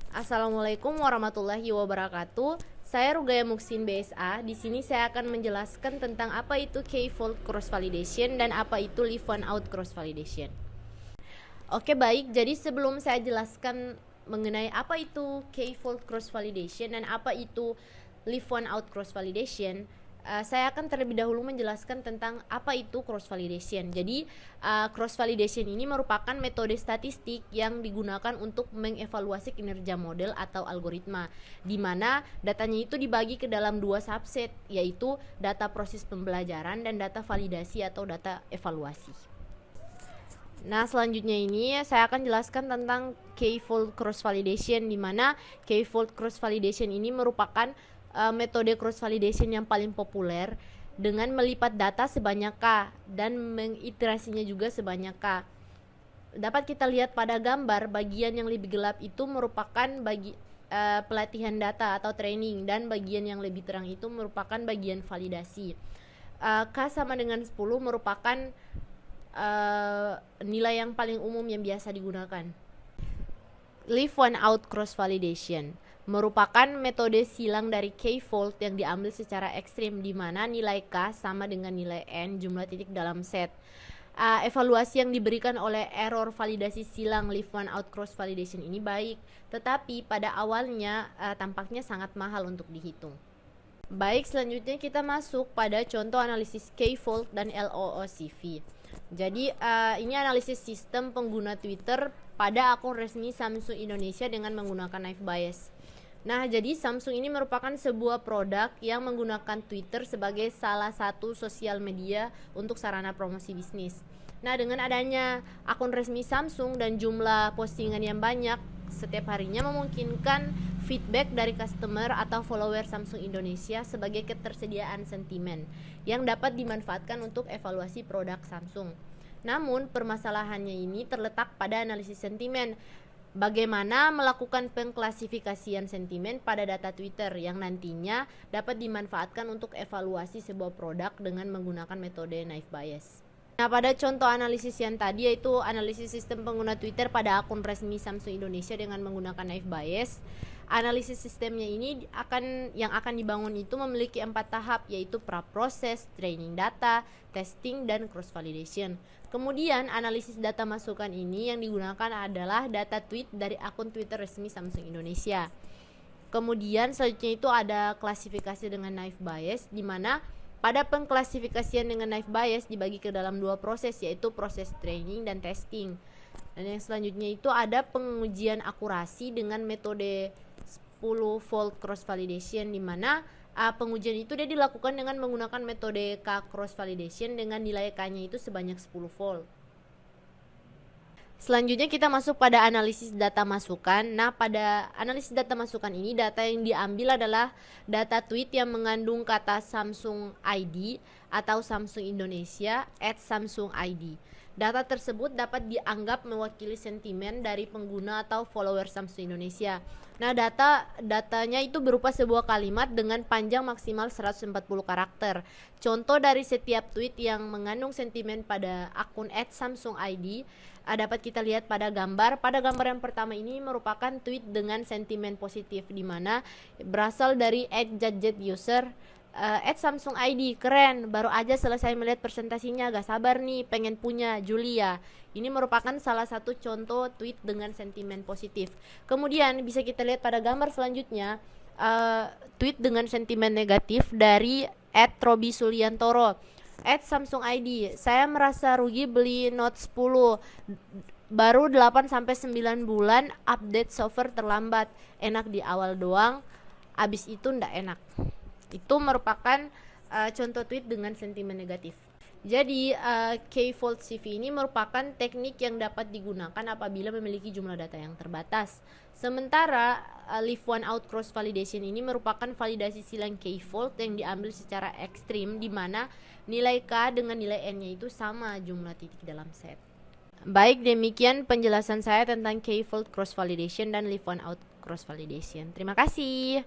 Assalamualaikum warahmatullahi wabarakatuh. Saya Rugaya Muksin BSA. Di sini saya akan menjelaskan tentang apa itu K-fold cross validation dan apa itu live one out cross validation. Oke, baik. Jadi sebelum saya jelaskan mengenai apa itu K-fold cross validation dan apa itu live one out cross validation, saya akan terlebih dahulu menjelaskan tentang apa itu cross validation. Jadi cross validation ini merupakan metode statistik yang digunakan untuk mengevaluasi kinerja model atau algoritma, di mana datanya itu dibagi ke dalam dua subset, yaitu data proses pembelajaran dan data validasi atau data evaluasi. Nah, selanjutnya ini saya akan jelaskan tentang K-fold cross validation, di mana K-fold cross validation ini merupakan metode cross validation yang paling populer dengan melipat data sebanyak K dan mengiterasinya juga sebanyak K. Dapat kita lihat pada gambar, bagian yang lebih gelap itu merupakan pelatihan data atau training, dan bagian yang lebih terang itu merupakan bagian validasi. K sama dengan 10 merupakan nilai yang paling umum yang biasa digunakan. Leave one out cross validation merupakan metode silang dari K-fold yang diambil secara ekstrim, di mana nilai K sama dengan nilai N jumlah titik dalam set. Evaluasi yang diberikan oleh error validasi silang leave one out cross validation ini baik, tetapi pada awalnya tampaknya sangat mahal untuk dihitung. Baik, selanjutnya kita masuk pada contoh analisis K-fold dan LOOCV. Jadi ini analisis sistem pengguna Twitter pada akun resmi Samsung Indonesia dengan menggunakan knife bias. Nah, jadi Samsung ini merupakan sebuah produk yang menggunakan Twitter sebagai salah satu sosial media untuk sarana promosi bisnis. Nah, dengan adanya akun resmi Samsung dan jumlah postingan yang banyak setiap harinya, memungkinkan feedback dari customer atau follower Samsung Indonesia sebagai ketersediaan sentimen yang dapat dimanfaatkan untuk evaluasi produk Samsung. Namun, permasalahannya ini terletak pada analisis sentimen. Bagaimana melakukan pengklasifikasian sentimen pada data Twitter yang nantinya dapat dimanfaatkan untuk evaluasi sebuah produk dengan menggunakan metode knife bias. Nah, pada contoh analisis yang tadi, yaitu analisis sistem pengguna Twitter pada akun resmi Samsung Indonesia dengan menggunakan knife bias, analisis sistemnya ini yang akan dibangun itu memiliki 4 tahap, yaitu pra-proses, training data, testing, dan cross validation. Kemudian analisis data masukan ini yang digunakan adalah data tweet dari akun Twitter resmi Samsung Indonesia. Kemudian selanjutnya itu ada klasifikasi dengan knife bias, di mana pada pengklasifikasian dengan knife bias dibagi ke dalam dua proses, yaitu proses training dan testing. Dan yang selanjutnya itu ada pengujian akurasi dengan metode 10-fold cross validation, di mana pengujian itu dia dilakukan dengan menggunakan metode K cross validation dengan nilai K-nya itu sebanyak 10-fold. Selanjutnya kita masuk pada analisis data masukan. Nah, pada analisis data masukan ini, data yang diambil adalah data tweet yang mengandung kata Samsung ID atau Samsung Indonesia @Samsung ID. Data tersebut dapat dianggap mewakili sentimen dari pengguna atau follower Samsung Indonesia. Nah, datanya itu berupa sebuah kalimat dengan panjang maksimal 140 karakter. Contoh dari setiap tweet yang mengandung sentimen pada akun @Samsung ID dapat kita lihat pada gambar. Pada gambar yang pertama ini merupakan tweet dengan sentimen positif, di mana berasal dari @jadjetuser. Samsung ID, keren, baru aja selesai melihat presentasinya, gak sabar nih pengen punya Julia. Ini merupakan salah satu contoh tweet dengan sentimen positif. Kemudian bisa kita lihat pada gambar selanjutnya, tweet dengan sentimen negatif dari @robisuliantoro. Samsung ID, saya merasa rugi beli Note 10, baru 8-9 bulan, update software terlambat, enak di awal doang, abis itu ndak enak. Itu merupakan contoh tweet dengan sentimen negatif. Jadi K-fold CV ini merupakan teknik yang dapat digunakan apabila memiliki jumlah data yang terbatas. Sementara leave one out cross validation ini merupakan validasi silang K-fold yang diambil secara ekstrim, di mana nilai K dengan nilai N-nya itu sama jumlah titik dalam set. Baik, demikian penjelasan saya tentang K-fold cross validation dan leave one out cross validation. Terima kasih.